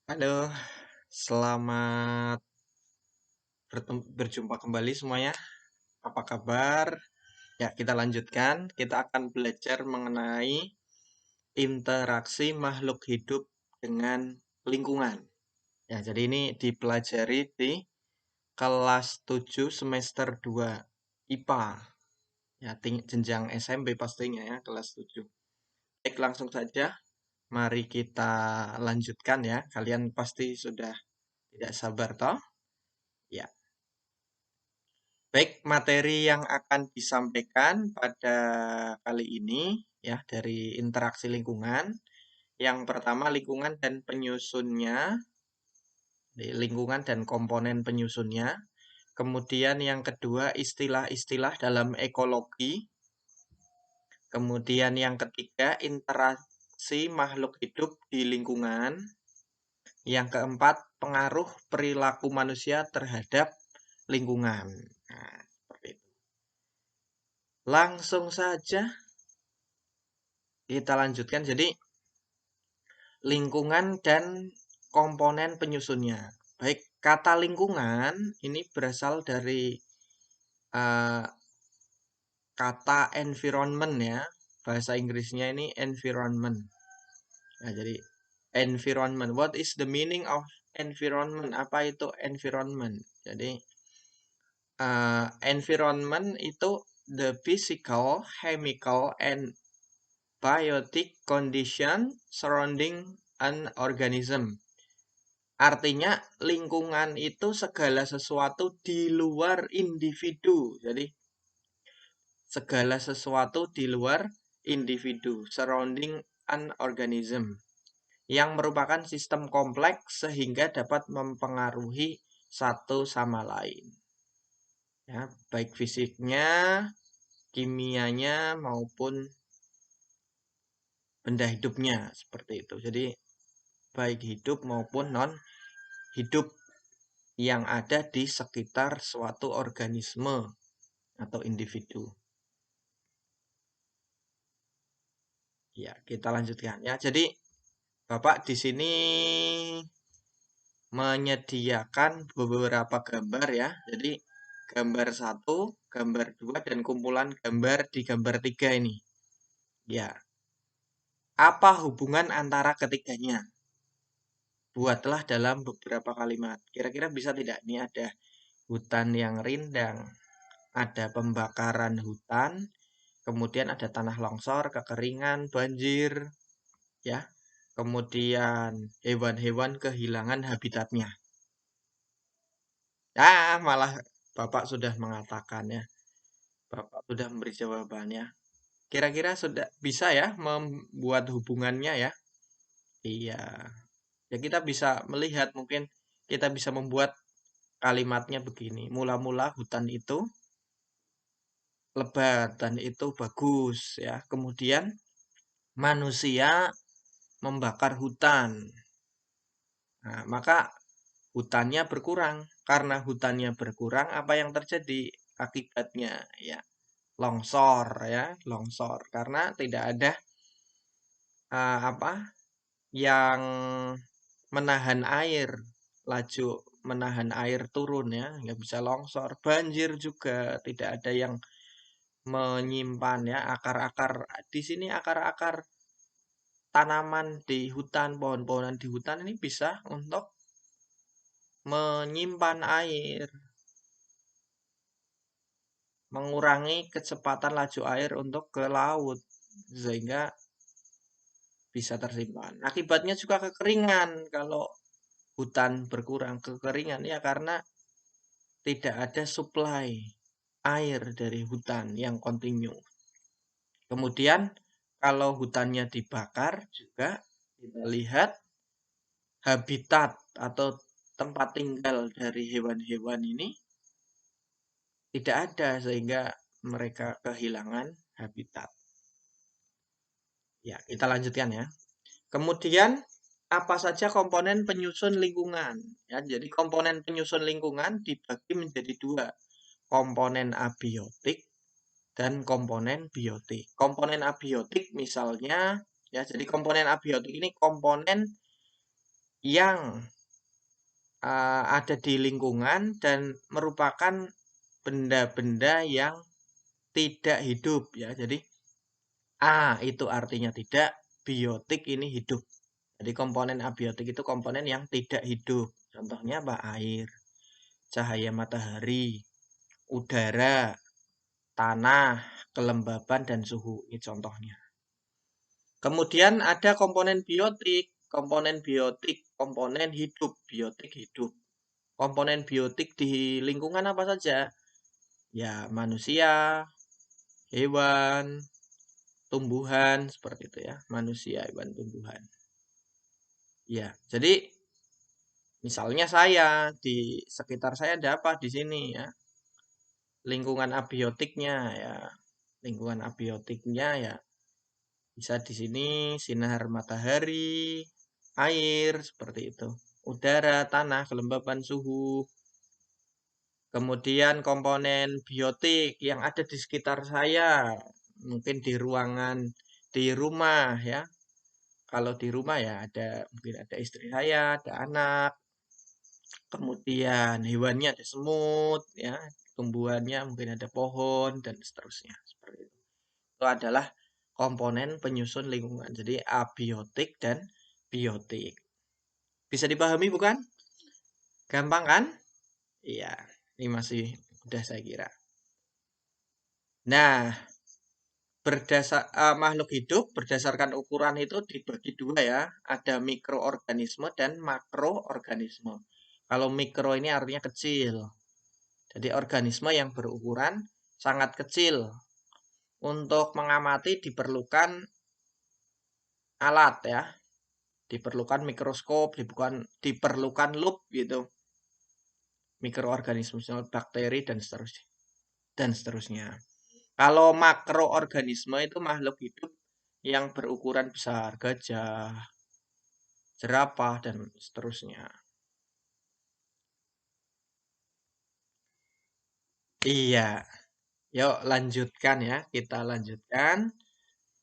Halo, selamat berjumpa kembali semuanya. Apa kabar? Ya, kita lanjutkan. Kita akan belajar mengenai interaksi makhluk hidup dengan lingkungan. Ya, jadi ini dipelajari di kelas 7 semester 2 IPA. Ya, jenjang SMP pastinya ya, kelas 7. Baik, langsung saja. Mari kita lanjutkan ya. Kalian pasti sudah tidak sabar toh? Ya. Baik, materi yang akan disampaikan pada kali ini ya dari interaksi lingkungan. Yang pertama lingkungan dan penyusunnya, lingkungan dan komponen penyusunnya. Kemudian yang kedua istilah-istilah dalam ekologi. Kemudian yang ketiga interaksi makhluk hidup di lingkungan. Yang keempat pengaruh perilaku manusia terhadap lingkungan. Nah, seperti itu. Langsung saja kita lanjutkan. Jadi lingkungan dan komponen penyusunnya. Baik, kata lingkungan ini berasal dari uh, kata environment ya. Bahasa Inggrisnya ini environment. Nah, jadi environment. What is the meaning of environment? Apa itu environment? Jadi environment itu the physical, chemical, and biotic condition surrounding an organism. Artinya lingkungan itu segala sesuatu di luar individu. Jadi segala sesuatu di luar individu, surrounding an organism, yang merupakan sistem kompleks sehingga dapat mempengaruhi satu sama lain. Ya, baik fisiknya, kimianya maupun benda hidupnya seperti itu. Jadi baik hidup maupun non hidup yang ada di sekitar suatu organisme atau individu. Ya, kita lanjutkan ya. Jadi Bapak di sini menyediakan beberapa gambar ya. Jadi gambar 1, gambar 2 dan kumpulan gambar di gambar 3 ini. Ya. Apa hubungan antara ketiganya? Buatlah dalam beberapa kalimat. Kira-kira bisa tidak? Ini ada hutan yang rindang, ada pembakaran hutan, kemudian ada tanah longsor, kekeringan, banjir, ya. Kemudian hewan-hewan kehilangan habitatnya. Malah Bapak sudah mengatakan ya. Bapak sudah memberi jawabannya. Kira-kira sudah bisa ya membuat hubungannya ya? Iya. Ya kita bisa melihat mungkin kita bisa membuat kalimatnya begini. Mula-mula hutan itu lebat dan itu bagus ya. Kemudian manusia membakar hutan. Nah, maka hutannya berkurang. Karena hutannya berkurang, apa yang terjadi? Akibatnya ya longsor ya, longsor karena tidak ada apa yang menahan air, laju menahan air turun ya, nggak bisa longsor. Banjir juga tidak ada yang menyimpan ya akar-akar di sini akar-akar tanaman di hutan, pohon-pohonan di hutan ini bisa untuk menyimpan air, mengurangi kecepatan laju air untuk ke laut sehingga bisa tersimpan. Akibatnya juga kekeringan kalau hutan berkurang, kekeringan ya karena tidak ada suplai air dari hutan yang kontinu. Kemudian kalau hutannya dibakar juga kita lihat habitat atau tempat tinggal dari hewan-hewan ini tidak ada sehingga mereka kehilangan habitat. Ya, kita lanjutkan ya. Kemudian apa saja komponen penyusun lingkungan? Ya, jadi komponen penyusun lingkungan dibagi menjadi dua, komponen abiotik dan komponen biotik. Komponen abiotik misalnya, ya, jadi komponen abiotik ini komponen yang ada di lingkungan dan merupakan benda-benda yang tidak hidup ya. Jadi itu artinya tidak, biotik ini hidup. Jadi komponen abiotik itu komponen yang tidak hidup. Contohnya apa? Air, cahaya matahari, udara, tanah, kelembaban, dan suhu. Ini contohnya. Kemudian ada komponen biotik. Komponen biotik, komponen hidup. Biotik hidup. Komponen biotik di lingkungan apa saja? Ya, manusia, hewan, tumbuhan, seperti itu ya. Manusia, hewan, tumbuhan. Ya, jadi misalnya saya, di sekitar saya ada apa di sini ya. Lingkungan abiotiknya ya. Lingkungan abiotiknya ya bisa di sini sinar matahari, air, seperti itu. Udara, tanah, kelembaban, suhu. Kemudian komponen biotik yang ada di sekitar saya. Mungkin di ruangan, di rumah ya. Kalau di rumah ya mungkin ada istri saya, ada anak. Kemudian hewannya ada semut ya. Tumbuhannya mungkin ada pohon dan seterusnya. Seperti itu. Itu adalah komponen penyusun lingkungan. Jadi abiotik dan biotik. Bisa dipahami bukan? Gampang kan? Iya, ini masih mudah saya kira. Nah, makhluk hidup berdasarkan ukuran itu dibagi dua ya. Ada mikroorganisme dan makroorganisme. Kalau mikro ini artinya kecil. Jadi organisme yang berukuran sangat kecil. Untuk mengamati diperlukan alat ya. Diperlukan mikroskop, diperlukan lup gitu. Mikroorganisme, bakteri dan seterusnya. Dan seterusnya. Kalau makroorganisme itu makhluk hidup yang berukuran besar, gajah, jerapah, dan seterusnya. Iya, yuk lanjutkan ya, kita lanjutkan.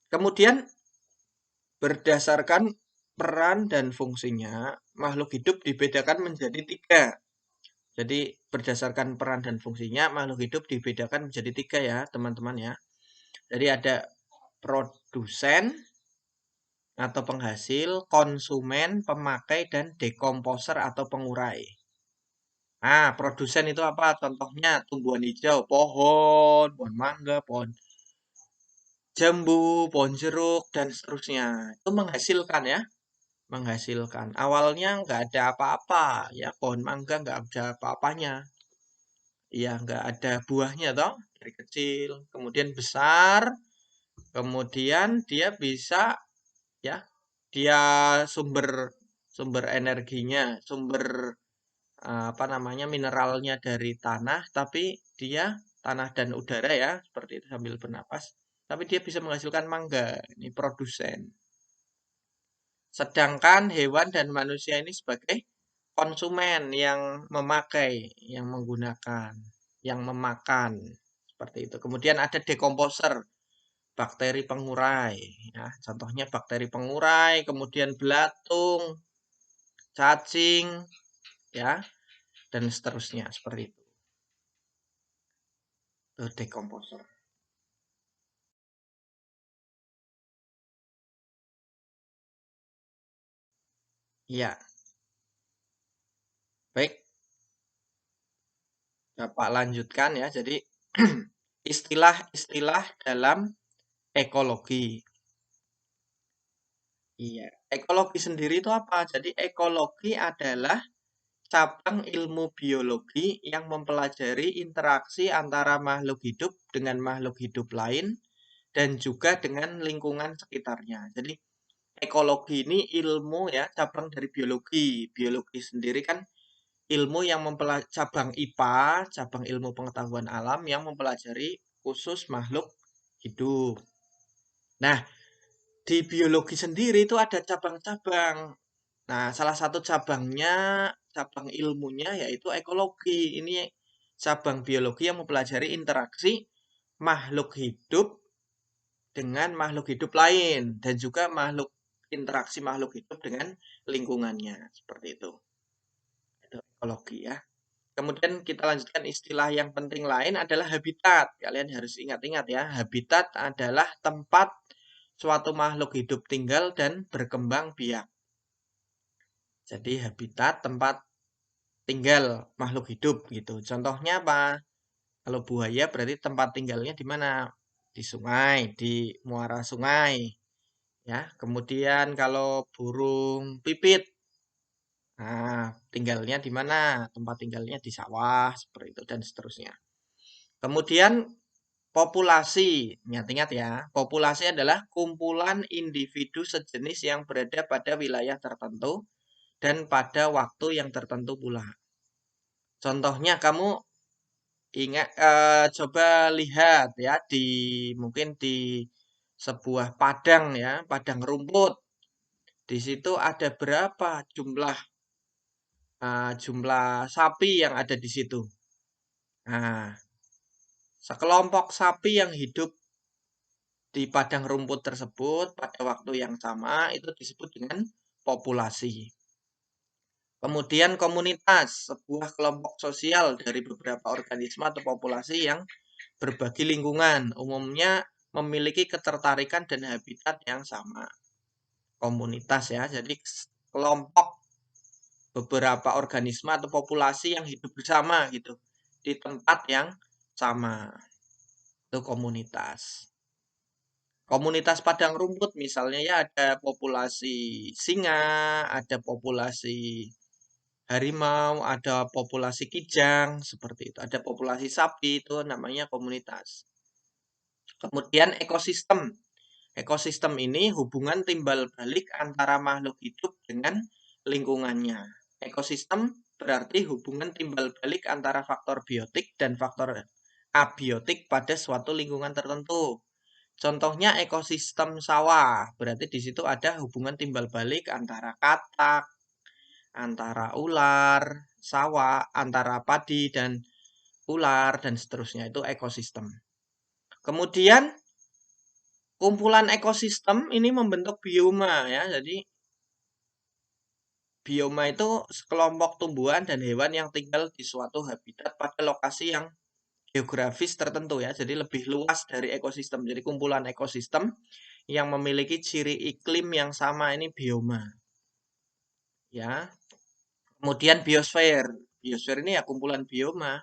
Kemudian berdasarkan peran dan fungsinya, makhluk hidup dibedakan menjadi 3. Jadi berdasarkan peran dan fungsinya, makhluk hidup dibedakan menjadi 3 ya, teman-teman ya. Jadi ada produsen atau penghasil, konsumen, pemakai, dan dekomposer atau pengurai. Nah, produsen itu apa? Contohnya tumbuhan hijau, pohon mangga, pohon jambu, pohon jeruk, dan seterusnya. Itu menghasilkan ya, menghasilkan. Awalnya nggak ada apa-apa, ya pohon mangga nggak ada apa-apanya. Ya nggak ada buahnya toh, dari kecil. Kemudian besar, kemudian dia bisa ya, dia sumber sumber energinya, sumber apa namanya mineralnya dari tanah, tapi dia tanah dan udara ya, seperti itu sambil bernapas. Tapi dia bisa menghasilkan mangga, ini produsen. Sedangkan hewan dan manusia ini sebagai konsumen yang memakai, yang menggunakan, yang memakan, seperti itu. Kemudian ada dekomposer, bakteri pengurai, ya. Contohnya bakteri pengurai, kemudian belatung, cacing, ya, dan seterusnya seperti itu. Dekomposer. Iya, baik. Bapak lanjutkan ya. Jadi istilah-istilah dalam ekologi. Iya, ekologi sendiri itu apa? Jadi ekologi adalah cabang ilmu biologi yang mempelajari interaksi antara makhluk hidup dengan makhluk hidup lain dan juga dengan lingkungan sekitarnya. Jadi ekologi ini ilmu ya, cabang dari biologi. Biologi sendiri kan ilmu yang cabang IPA, cabang ilmu pengetahuan alam yang mempelajari khusus makhluk hidup. Nah, di biologi sendiri itu ada cabang-cabang. Nah, salah satu cabangnya, cabang ilmunya yaitu ekologi. Ini cabang biologi yang mempelajari interaksi makhluk hidup dengan makhluk hidup lain dan juga makhluk interaksi makhluk hidup dengan lingkungannya, seperti itu. Itu ekologi ya. Kemudian kita lanjutkan istilah yang penting lain adalah habitat. Kalian harus ingat-ingat ya, habitat adalah tempat suatu makhluk hidup tinggal dan berkembang biak. Jadi habitat tempat tinggal makhluk hidup gitu. Contohnya apa? Kalau buaya berarti tempat tinggalnya di mana? Di sungai, di muara sungai. Ya, kemudian kalau burung pipit, nah tinggalnya di mana? Tempat tinggalnya di sawah, seperti itu dan seterusnya. Kemudian populasi, ingat-ingat ya, populasi adalah kumpulan individu sejenis yang berada pada wilayah tertentu dan pada waktu yang tertentu pula. Contohnya kamu ingat, coba lihat ya mungkin di sebuah padang ya, padang rumput. Di situ ada berapa jumlah sapi yang ada di situ. Nah, sekelompok sapi yang hidup di padang rumput tersebut pada waktu yang sama itu disebut dengan populasi. Kemudian komunitas, sebuah kelompok sosial dari beberapa organisme atau populasi yang berbagi lingkungan, umumnya memiliki ketertarikan dan habitat yang sama. Komunitas ya, jadi kelompok beberapa organisme atau populasi yang hidup bersama gitu di tempat yang sama. Itu komunitas. Komunitas padang rumput misalnya ya ada populasi singa, ada populasi harimau, ada populasi kijang, seperti itu. Ada populasi sapi, itu namanya komunitas. Kemudian ekosistem. Ekosistem ini hubungan timbal balik antara makhluk hidup dengan lingkungannya. Ekosistem berarti hubungan timbal balik antara faktor biotik dan faktor abiotik pada suatu lingkungan tertentu. Contohnya ekosistem sawah, berarti di situ ada hubungan timbal balik antara katak, antara ular, sawah, antara padi dan ular, dan seterusnya. Itu ekosistem. Kemudian kumpulan ekosistem ini membentuk bioma ya. Jadi bioma itu sekelompok tumbuhan dan hewan yang tinggal di suatu habitat pada lokasi yang geografis tertentu ya. Jadi lebih luas dari ekosistem. Jadi kumpulan ekosistem yang memiliki ciri iklim yang sama ini bioma. Ya. Kemudian biosfer. Biosfer ini ya kumpulan bioma,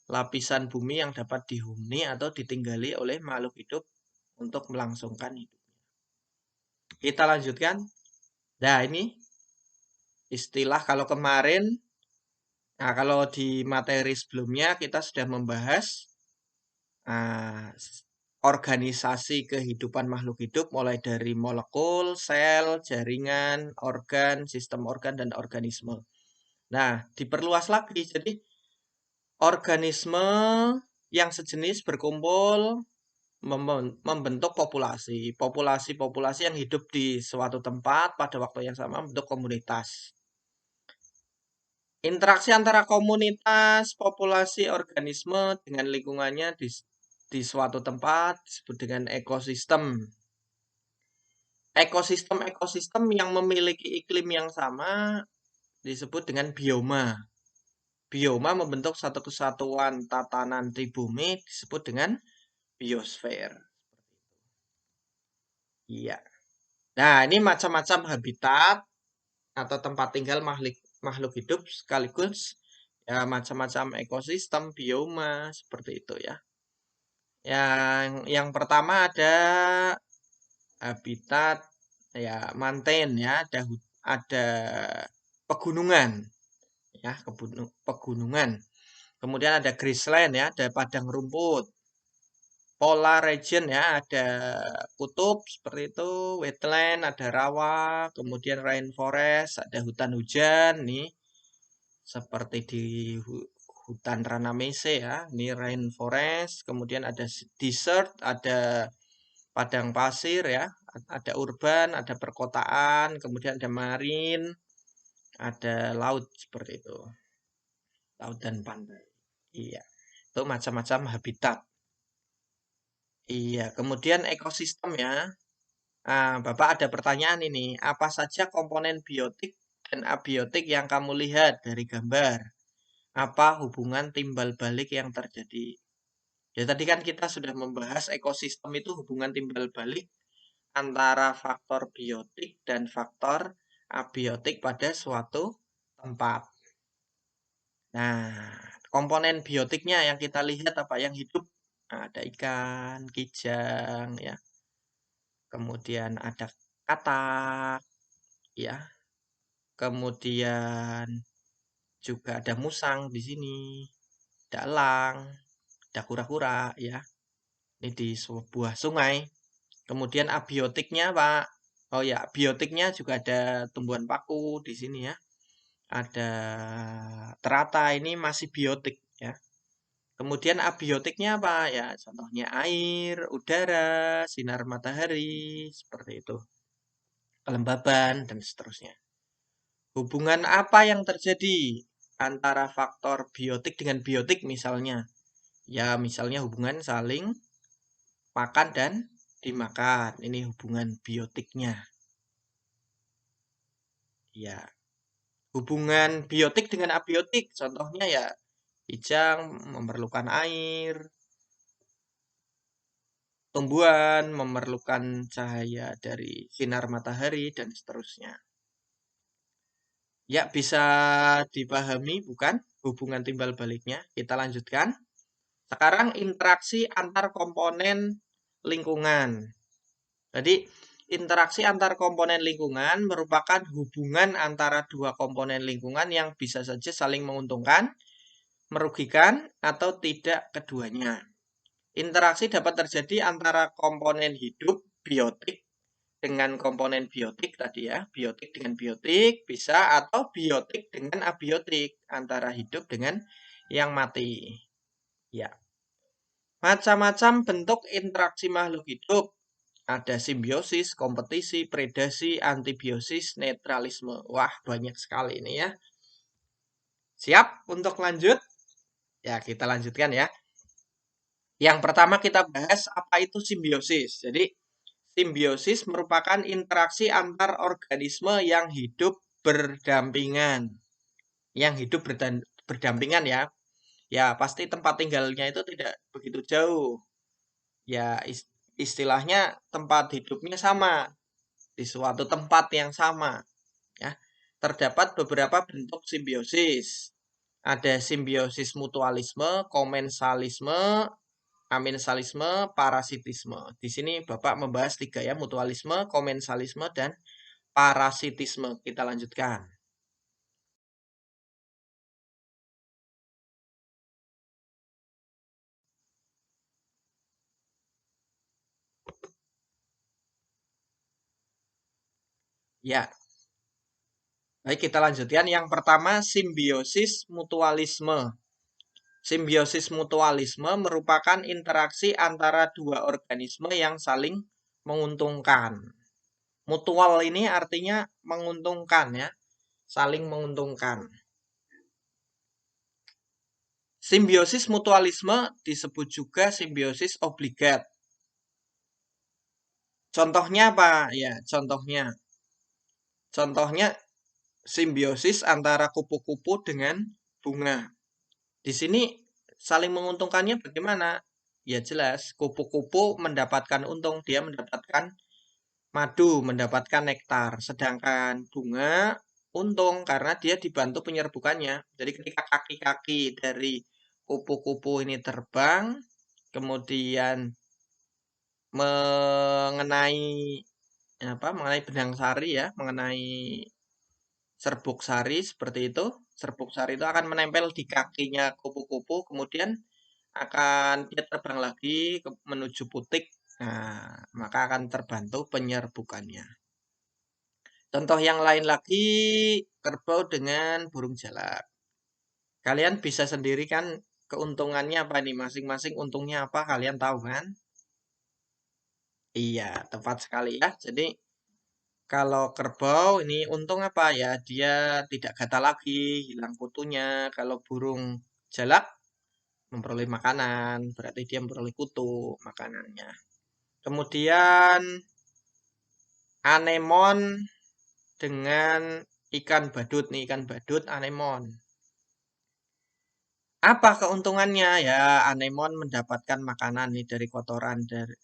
lapisan bumi yang dapat dihuni atau ditinggali oleh makhluk hidup untuk melangsungkan hidup. Kita lanjutkan. Nah, ini istilah kalau kemarin, nah kalau di materi sebelumnya kita sudah membahas organisasi kehidupan makhluk hidup mulai dari molekul, sel, jaringan, organ, sistem organ, dan organisme. Nah, diperluas lagi. Jadi, organisme yang sejenis berkumpul membentuk populasi. Populasi-populasi yang hidup di suatu tempat pada waktu yang sama membentuk komunitas. Interaksi antara komunitas, populasi, organisme dengan lingkungannya di suatu tempat disebut dengan ekosistem. Ekosistem-ekosistem yang memiliki iklim yang sama disebut dengan bioma. Bioma membentuk satu kesatuan tatanan di bumi disebut dengan biosfer. Iya. Nah, ini macam-macam habitat atau tempat tinggal makhluk hidup sekaligus ya macam-macam ekosistem, bioma seperti itu ya. Yang pertama ada habitat ya mountain ya, ada pegunungan ya, pegunungan. Kemudian ada grassland ya, ada padang rumput. Polar region ya, ada kutub seperti itu, wetland, ada rawa, kemudian rainforest, ada hutan hujan nih. Seperti di hutan Ranamese ya, ini rainforest, kemudian ada desert, ada padang pasir ya, ada urban, ada perkotaan, kemudian ada marine, ada laut seperti itu. Laut dan pantai. Iya. Itu macam-macam habitat. Iya, kemudian ekosistem ya. Bapak ada pertanyaan ini, apa saja komponen biotik dan abiotik yang kamu lihat dari gambar? Apa hubungan timbal balik yang terjadi? Ya tadi kan kita sudah membahas ekosistem itu hubungan timbal balik antara faktor biotik dan faktor abiotik pada suatu tempat. Nah, komponen biotiknya yang kita lihat apa yang hidup? Nah, ada ikan, kijang, ya. Kemudian ada katak, ya. Kemudian juga ada musang di sini, ada elang, ada kura-kura, ya. Ini di sebuah sungai. Kemudian abiotiknya, Pak. Oh ya, biotiknya juga ada tumbuhan paku di sini ya. Ada teratai, ini masih biotik ya. Kemudian abiotiknya apa ya? Contohnya air, udara, sinar matahari, seperti itu. Kelembaban dan seterusnya. Hubungan apa yang terjadi antara faktor biotik dengan biotik misalnya? Ya, misalnya hubungan saling makan dan dimakan. Ini hubungan biotiknya. Ya, hubungan biotik dengan abiotik, contohnya ya kijang memerlukan air, tumbuhan memerlukan cahaya dari sinar matahari, dan seterusnya. Ya, bisa dipahami bukan hubungan timbal baliknya? Kita lanjutkan. Sekarang interaksi antar komponen lingkungan. Jadi, interaksi antar komponen lingkungan merupakan hubungan antara dua komponen lingkungan yang bisa saja saling menguntungkan, merugikan, atau tidak keduanya. Interaksi dapat terjadi antara komponen hidup, biotik, dengan komponen biotik tadi ya, biotik dengan biotik bisa, atau biotik dengan abiotik, antara hidup dengan yang mati. Ya. Macam-macam bentuk interaksi makhluk hidup. Ada simbiosis, kompetisi, predasi, antibiosis, netralisme. Wah, banyak sekali ini ya. Siap untuk lanjut? Ya, kita lanjutkan ya. Yang pertama kita bahas apa itu simbiosis. Jadi, simbiosis merupakan interaksi antar organisme yang hidup berdampingan. Yang hidup berdampingan ya. Ya, pasti tempat tinggalnya itu tidak begitu jauh. Ya, istilahnya tempat hidupnya sama di suatu tempat yang sama, ya. Terdapat beberapa bentuk simbiosis. Ada simbiosis mutualisme, komensalisme, amensalisme, parasitisme. Di sini Bapak membahas 3 ya, mutualisme, komensalisme, dan parasitisme. Kita lanjutkan. Ya, baik kita lanjutkan. Yang pertama simbiosis mutualisme. Simbiosis mutualisme merupakan interaksi antara dua organisme yang saling menguntungkan. Mutual ini artinya menguntungkan ya, saling menguntungkan. Simbiosis mutualisme disebut juga simbiosis obligat. Contohnya apa? Ya, contohnya simbiosis antara kupu-kupu dengan bunga. Di sini saling menguntungkannya bagaimana? Ya jelas, kupu-kupu mendapatkan untung, dia mendapatkan madu, mendapatkan nektar. Sedangkan bunga untung karena dia dibantu penyerbukannya. Jadi ketika kaki-kaki dari kupu-kupu ini terbang, kemudian mengenai mengenai benang sari ya, mengenai serbuk sari seperti itu. Serbuk sari itu akan menempel di kakinya kupu-kupu, kemudian akan dia terbang lagi menuju putik. Nah, maka akan terbantu penyerbukannya. Contoh yang lain lagi, kerbau dengan burung jalak. Kalian bisa sendiri kan keuntungannya apa nih? Masing-masing untungnya apa? Kalian tahu kan? Iya, tepat sekali ya. Jadi kalau kerbau ini untung apa ya? Dia tidak gatal lagi, hilang kutunya. Kalau burung jalak memperoleh makanan, berarti dia memperoleh kutu makanannya. Kemudian anemon dengan ikan badut nih, ikan badut anemon. Apa keuntungannya? Ya, anemon mendapatkan makanan nih dari kotoran dari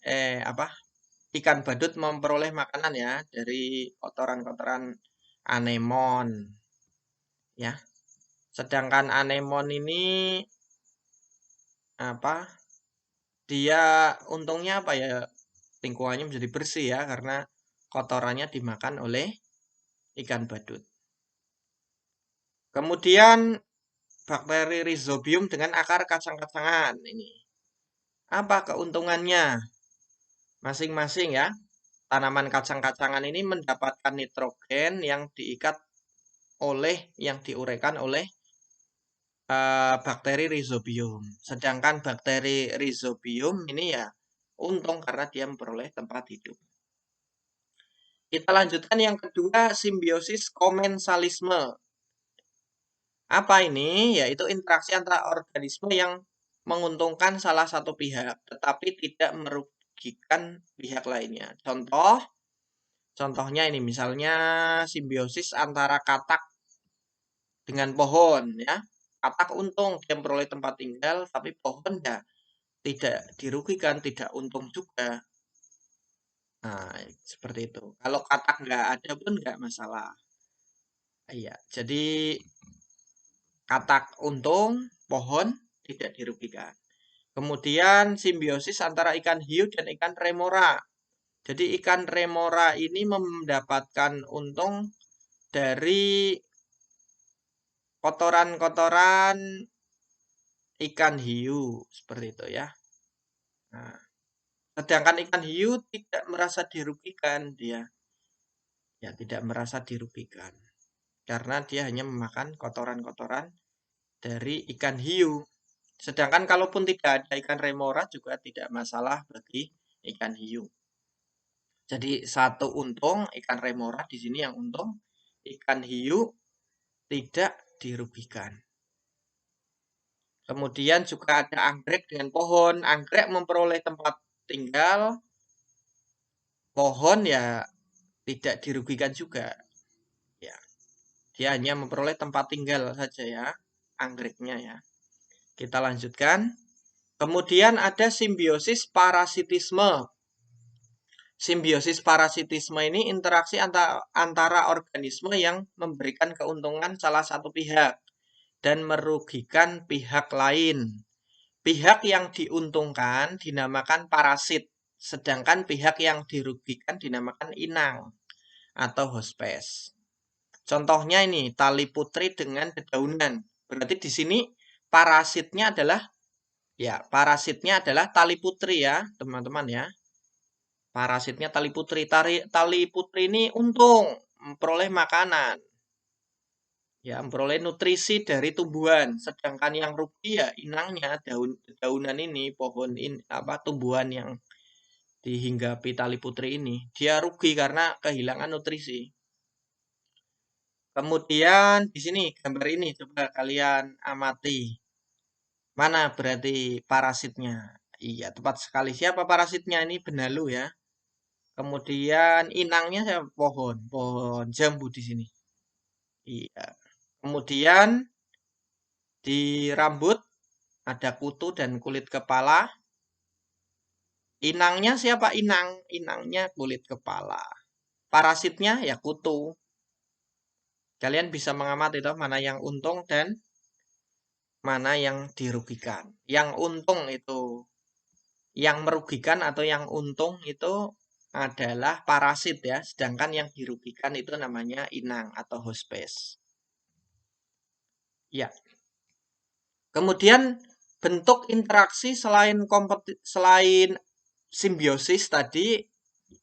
ikan badut memperoleh makanan ya dari kotoran-kotoran anemon. Ya. Sedangkan anemon ini dia untungnya apa ya? Lingkungannya menjadi bersih ya karena kotorannya dimakan oleh ikan badut. Kemudian bakteri Rhizobium dengan akar kacang-kacangan ini. Apa keuntungannya? Masing-masing ya. Tanaman kacang-kacangan ini mendapatkan nitrogen yang diuraikan oleh bakteri Rhizobium. Sedangkan bakteri Rhizobium ini ya untung karena dia memperoleh tempat hidup. Kita lanjutkan yang kedua, simbiosis komensalisme. Apa ini? Yaitu interaksi antara organisme yang menguntungkan salah satu pihak, tetapi tidak merugikan pihak lainnya. Contohnya ini misalnya simbiosis antara katak dengan pohon ya. Katak untung dia memperoleh tempat tinggal, tapi pohon ya tidak dirugikan, tidak untung juga. Nah, seperti itu. Kalau katak nggak ada pun nggak masalah. Iya, jadi katak untung, pohon tidak dirugikan. Kemudian simbiosis antara ikan hiu dan ikan remora. Jadi ikan remora ini mendapatkan untung dari kotoran-kotoran ikan hiu seperti itu ya. Nah, sedangkan ikan hiu tidak merasa dirugikan dia. Ya, tidak merasa dirugikan. Karena dia hanya memakan kotoran-kotoran dari ikan hiu. Sedangkan kalaupun tidak ada ikan remora juga tidak masalah bagi ikan hiu. Jadi satu untung ikan remora di sini yang untung, ikan hiu tidak dirugikan. Kemudian juga ada anggrek dengan pohon. Anggrek memperoleh tempat tinggal, pohon ya tidak dirugikan juga. Ya, dia hanya memperoleh tempat tinggal saja ya, anggreknya ya. Kita lanjutkan. Kemudian ada simbiosis parasitisme. Simbiosis parasitisme ini interaksi antara organisme yang memberikan keuntungan salah satu pihak dan merugikan pihak lain. Pihak yang diuntungkan dinamakan parasit, sedangkan pihak yang dirugikan dinamakan inang atau hospes. Contohnya ini tali putri dengan dedaunan. Berarti di sini parasitnya adalah tali putri ya, teman-teman ya. Parasitnya tali putri. Tali putri ini untung memperoleh makanan. Ya, memperoleh nutrisi dari tumbuhan. Sedangkan yang rugi ya inangnya, daunan ini, tumbuhan yang dihinggapi tali putri ini. Dia rugi karena kehilangan nutrisi. Kemudian di sini gambar ini coba kalian amati. Mana berarti parasitnya? Iya, tepat sekali. Siapa parasitnya? Ini benalu ya. Kemudian inangnya pohon jambu di sini. Iya. Kemudian di rambut ada kutu dan kulit kepala. Inangnya siapa? Inangnya kulit kepala. Parasitnya ya kutu. Kalian bisa mengamati itu mana yang untung dan mana yang dirugikan. Yang untung itu, yang merugikan atau yang untung itu adalah parasit ya, sedangkan yang dirugikan itu namanya inang atau hospes. Ya. Kemudian bentuk interaksi selain simbiosis tadi,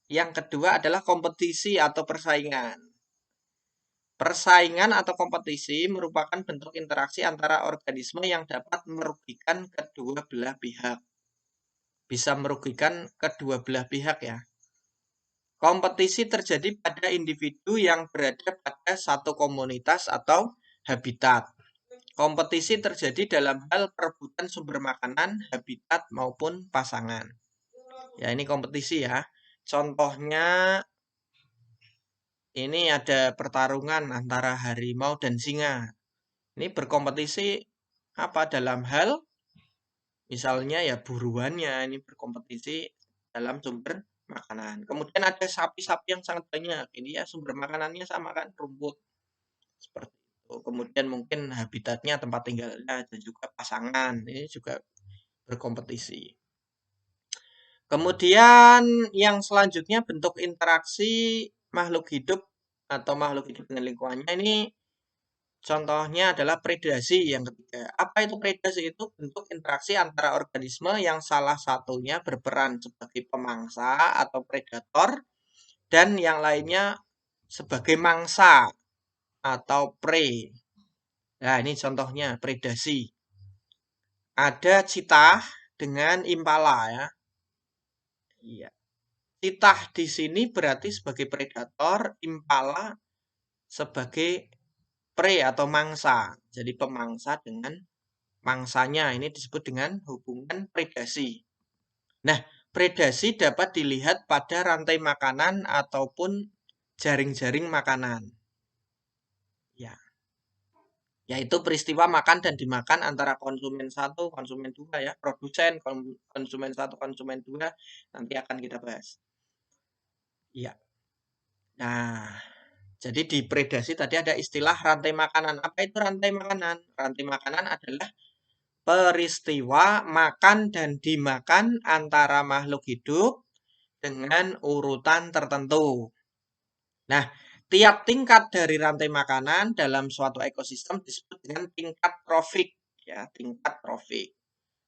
yang kedua adalah kompetisi atau persaingan. Persaingan atau kompetisi merupakan bentuk interaksi antara organisme yang dapat merugikan kedua belah pihak. Bisa merugikan kedua belah pihak ya. Kompetisi terjadi pada individu yang berada pada satu komunitas atau habitat. Kompetisi terjadi dalam hal perebutan sumber makanan, habitat maupun pasangan. Ya, ini kompetisi ya. Contohnya ini ada pertarungan antara harimau dan singa. Ini berkompetisi apa dalam hal misalnya ya buruannya ini berkompetisi dalam sumber makanan. Kemudian ada sapi-sapi yang sangat banyak. Ini ya sumber makanannya sama kan rumput seperti itu. Kemudian mungkin habitatnya tempat tinggalnya dan juga pasangan ini juga berkompetisi. Kemudian yang selanjutnya bentuk interaksi makhluk hidup atau makhluk hidup dengan lingkungannya ini contohnya adalah predasi yang ketiga. Apa itu predasi? Itu bentuk interaksi antara organisme yang salah satunya berperan sebagai pemangsa atau predator dan yang lainnya sebagai mangsa atau prey. Nah, ini contohnya predasi. Ada citah dengan impala ya. Iya. Citah di sini berarti sebagai predator, impala sebagai prey atau mangsa. Jadi pemangsa dengan mangsanya ini disebut dengan hubungan predasi. Nah, predasi dapat dilihat pada rantai makanan ataupun jaring-jaring makanan. Ya, yaitu peristiwa makan dan dimakan antara konsumen satu, konsumen dua ya, produsen, konsumen satu, konsumen dua, nanti akan kita bahas. Ya. Nah, jadi di predasi tadi ada istilah rantai makanan. Apa itu rantai makanan? Rantai makanan adalah peristiwa makan dan dimakan antara makhluk hidup dengan urutan tertentu. Nah, tiap tingkat dari rantai makanan dalam suatu ekosistem disebut dengan tingkat trofik. Ya, tingkat trofik.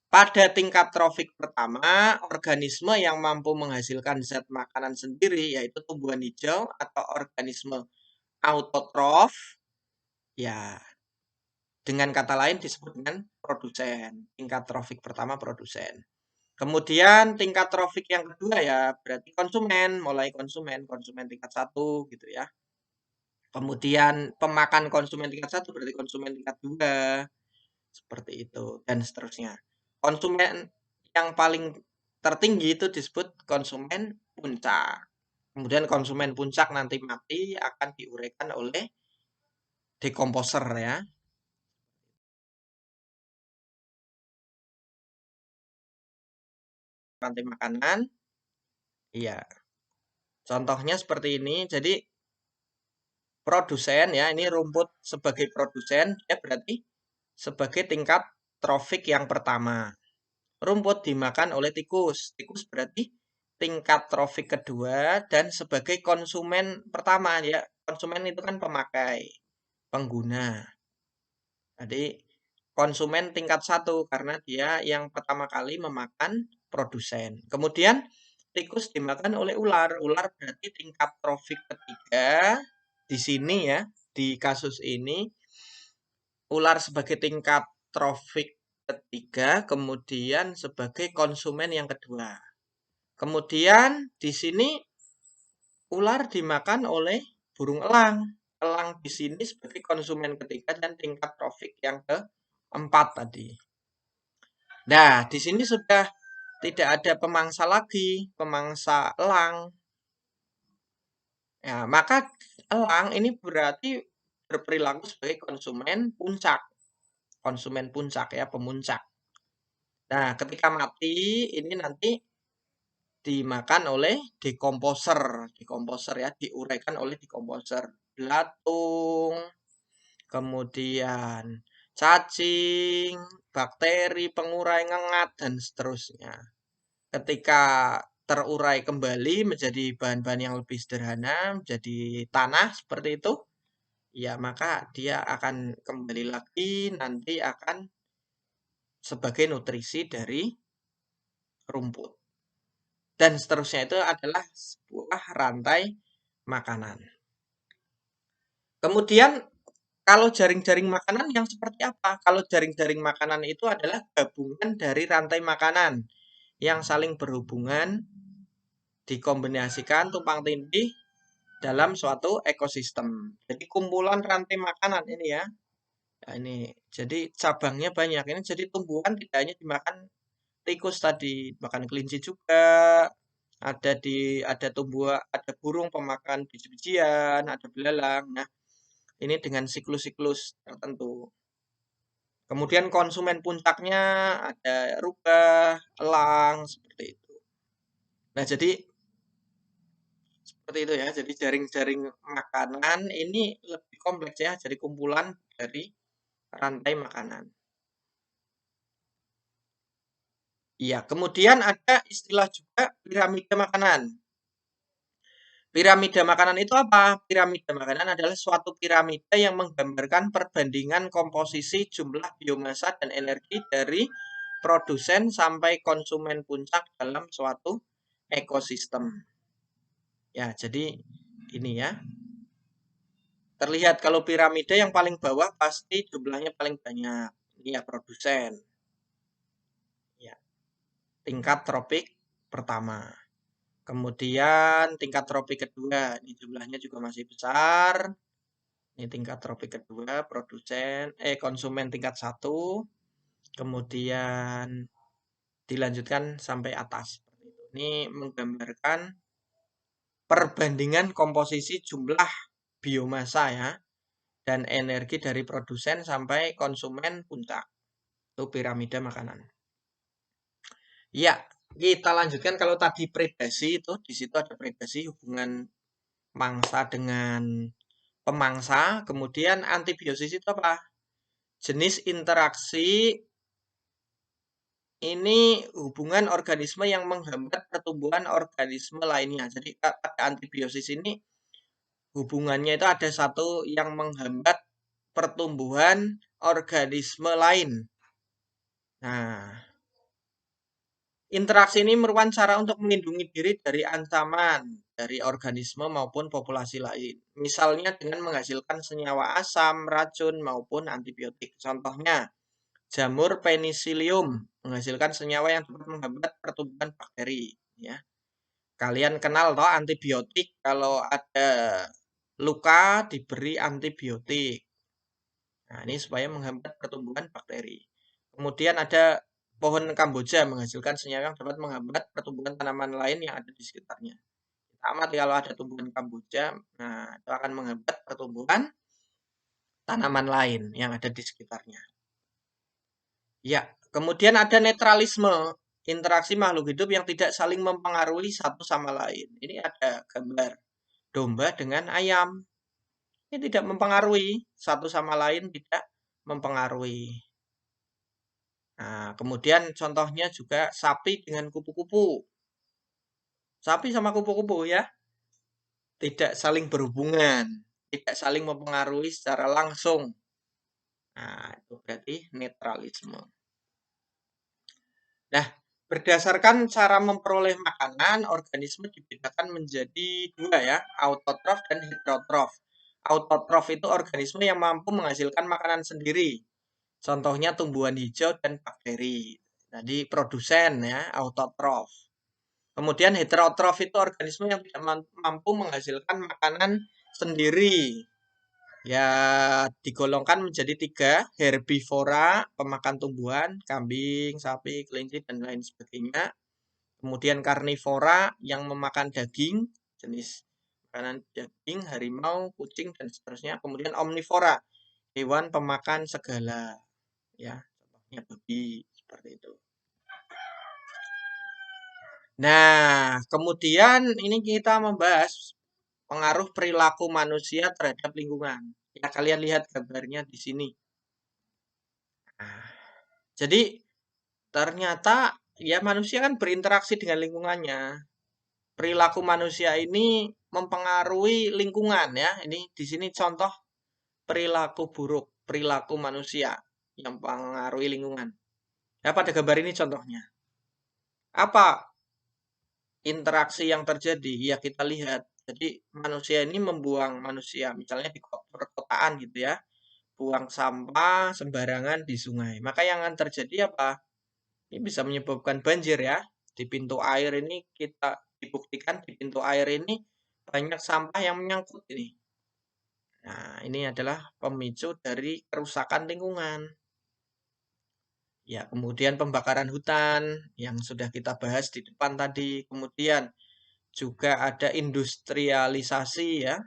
Pada tingkat trofik pertama, organisme yang mampu menghasilkan zat makanan sendiri, yaitu tumbuhan hijau atau organisme autotrof, ya dengan kata lain disebut dengan produsen. Tingkat trofik pertama produsen. Kemudian tingkat trofik yang kedua ya berarti konsumen, mulai konsumen tingkat 1 gitu ya. Kemudian pemakan konsumen tingkat 1 berarti konsumen tingkat 2. Seperti itu dan seterusnya. Konsumen yang paling tertinggi itu disebut konsumen puncak. Kemudian konsumen puncak nanti mati akan diuraikan oleh dekomposer ya. Rantai makanan. Iya. Contohnya seperti ini. Jadi produsen ya, ini rumput sebagai produsen dia berarti sebagai tingkat trofik yang pertama. Rumput dimakan oleh tikus. Tikus berarti tingkat trofik kedua dan sebagai konsumen pertama ya. Konsumen itu kan pemakai, pengguna. Jadi konsumen tingkat 1 karena dia yang pertama kali memakan produsen. Kemudian tikus dimakan oleh ular. Ular berarti tingkat trofik ketiga di sini ya, di kasus ini ular sebagai tingkat trofik ketiga, kemudian sebagai konsumen yang kedua. Kemudian di sini ular dimakan oleh burung elang. Elang di sini sebagai konsumen ketiga dan tingkat trofik yang keempat tadi. Nah, di sini sudah tidak ada pemangsa lagi, pemangsa elang. Ya, maka elang ini berarti berperilaku sebagai konsumen puncak. Konsumen puncak ya, pemuncak. Nah, ketika mati ini nanti dimakan oleh dekomposer. Dekomposer ya, diuraikan oleh dekomposer. Belatung, kemudian cacing, bakteri, pengurai ngengat, dan seterusnya. Ketika terurai kembali menjadi bahan-bahan yang lebih sederhana, menjadi tanah seperti itu, ya maka dia akan kembali lagi nanti akan sebagai nutrisi dari rumput. Dan seterusnya itu adalah sebuah rantai makanan. Kemudian kalau jaring-jaring makanan yang seperti apa? Kalau jaring-jaring makanan itu adalah gabungan dari rantai makanan yang saling berhubungan, dikombinasikan tumpang tindih dalam suatu ekosistem. Jadi kumpulan rantai makanan ini ya. Nah, ini jadi cabangnya banyak. Ini jadi tumbuhan tidak hanya dimakan tikus tadi, makan kelinci juga, ada burung pemakan biji-bijian, ada belalang. Nah, ini dengan siklus-siklus tertentu. Kemudian konsumen puncaknya ada rubah, elang, seperti itu. Nah, jadi seperti itu ya. Jadi jaring-jaring makanan ini lebih kompleks ya. Jadi kumpulan dari rantai makanan. Iya, kemudian ada istilah juga piramida makanan. Piramida makanan itu apa? Piramida makanan adalah suatu piramida yang menggambarkan perbandingan komposisi jumlah biomasa dan energi dari produsen sampai konsumen puncak dalam suatu ekosistem. Ya, jadi ini ya. Terlihat kalau piramida yang paling bawah pasti jumlahnya paling banyak. Ini ya produsen. Ya, tingkat tropik pertama. Kemudian tingkat tropik kedua, ini jumlahnya juga masih besar. Ini tingkat tropik kedua, konsumen tingkat 1. Kemudian dilanjutkan sampai atas. Ini menggambarkan perbandingan komposisi jumlah biomasa ya dan energi dari produsen sampai konsumen puncak. Itu piramida makanan. Ya, kita lanjutkan kalau tadi predasi itu di situ ada predasi hubungan mangsa dengan pemangsa, kemudian antibiosis itu apa? Jenis interaksi ini hubungan organisme yang menghambat pertumbuhan organisme lainnya. Jadi pada antibiosis ini hubungannya itu ada satu yang menghambat pertumbuhan organisme lain. Nah, interaksi ini merupakan cara untuk melindungi diri dari ancaman dari organisme maupun populasi lain. Misalnya dengan menghasilkan senyawa asam, racun, maupun antibiotik. Contohnya, jamur penicillium menghasilkan senyawa yang dapat menghambat pertumbuhan bakteri. Ya. Kalian kenal toh antibiotik, kalau ada luka diberi antibiotik. Nah, ini supaya menghambat pertumbuhan bakteri. Kemudian ada pohon Kamboja menghasilkan senyawa yang dapat menghambat pertumbuhan tanaman lain yang ada di sekitarnya. Amat kalau ada tumbuhan Kamboja, nah itu akan menghambat pertumbuhan tanaman lain yang ada di sekitarnya. Ya, kemudian ada netralisme, interaksi makhluk hidup yang tidak saling mempengaruhi satu sama lain. Ini ada gambar domba dengan ayam. Ini tidak mempengaruhi satu sama lain, tidak mempengaruhi. Nah, kemudian contohnya juga sapi dengan kupu-kupu. Sapi sama kupu-kupu ya, tidak saling berhubungan, tidak saling mempengaruhi secara langsung. Nah, itu berarti netralisme. Nah, berdasarkan cara memperoleh makanan, organisme dibedakan menjadi dua ya, autotrof dan heterotrof. Autotrof itu organisme yang mampu menghasilkan makanan sendiri. Contohnya tumbuhan hijau dan bakteri. Jadi produsen ya, autotrof. Kemudian heterotrof itu organisme yang tidak mampu menghasilkan makanan sendiri. Ya, digolongkan menjadi 3, herbivora, pemakan tumbuhan, kambing, sapi, kelinci, dan lain sebagainya. Kemudian karnivora yang memakan daging, jenis makanan daging, harimau, kucing, dan seterusnya. Kemudian omnivora, hewan pemakan segala. Ya, contohnya babi, seperti itu. Nah, kemudian ini kita membahas pengaruh perilaku manusia terhadap lingkungan. Ya, kalian lihat gambarnya di sini. Nah, jadi ternyata ya manusia kan berinteraksi dengan lingkungannya. Perilaku manusia ini mempengaruhi lingkungan ya. Ini di sini contoh perilaku buruk, perilaku manusia yang mempengaruhi lingkungan. Ya, pada gambar ini contohnya. Apa interaksi yang terjadi? Ya, kita lihat. Jadi manusia ini membuang manusia, misalnya di perkotaan gitu ya, buang sampah sembarangan di sungai. Maka yang akan terjadi apa? Ini bisa menyebabkan banjir ya. Di pintu air ini kita dibuktikan di pintu air ini banyak sampah yang menyangkut ini. Nah, ini adalah pemicu dari kerusakan lingkungan. Ya, kemudian pembakaran hutan yang sudah kita bahas di depan tadi. Kemudian juga ada industrialisasi ya.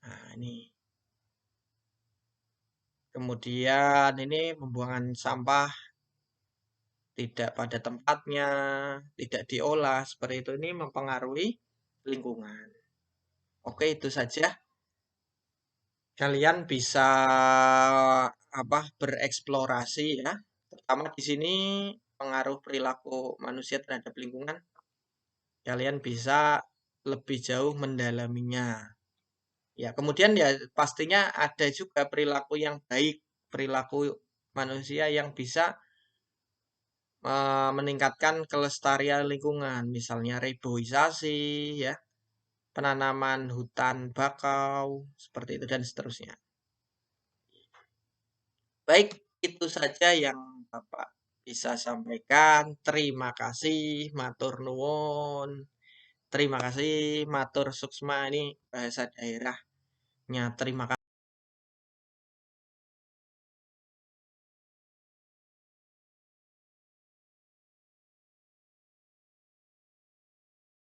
Nah, ini. Kemudian ini pembuangan sampah tidak pada tempatnya, tidak diolah, seperti itu ini mempengaruhi lingkungan. Oke, itu saja. Kalian bisa bereksplorasi ya. Pertama di sini pengaruh perilaku manusia terhadap lingkungan. Kalian bisa lebih jauh mendalaminya. Ya, kemudian ya pastinya ada juga perilaku yang baik, perilaku manusia yang bisa meningkatkan kelestarian lingkungan, misalnya reboisasi ya, penanaman hutan bakau, seperti itu dan seterusnya. Baik, itu saja yang Bapak bisa sampaikan. Terima kasih, matur nuwun. Terima kasih, matur suksma ini bahasa daerahnya. Terima kasih.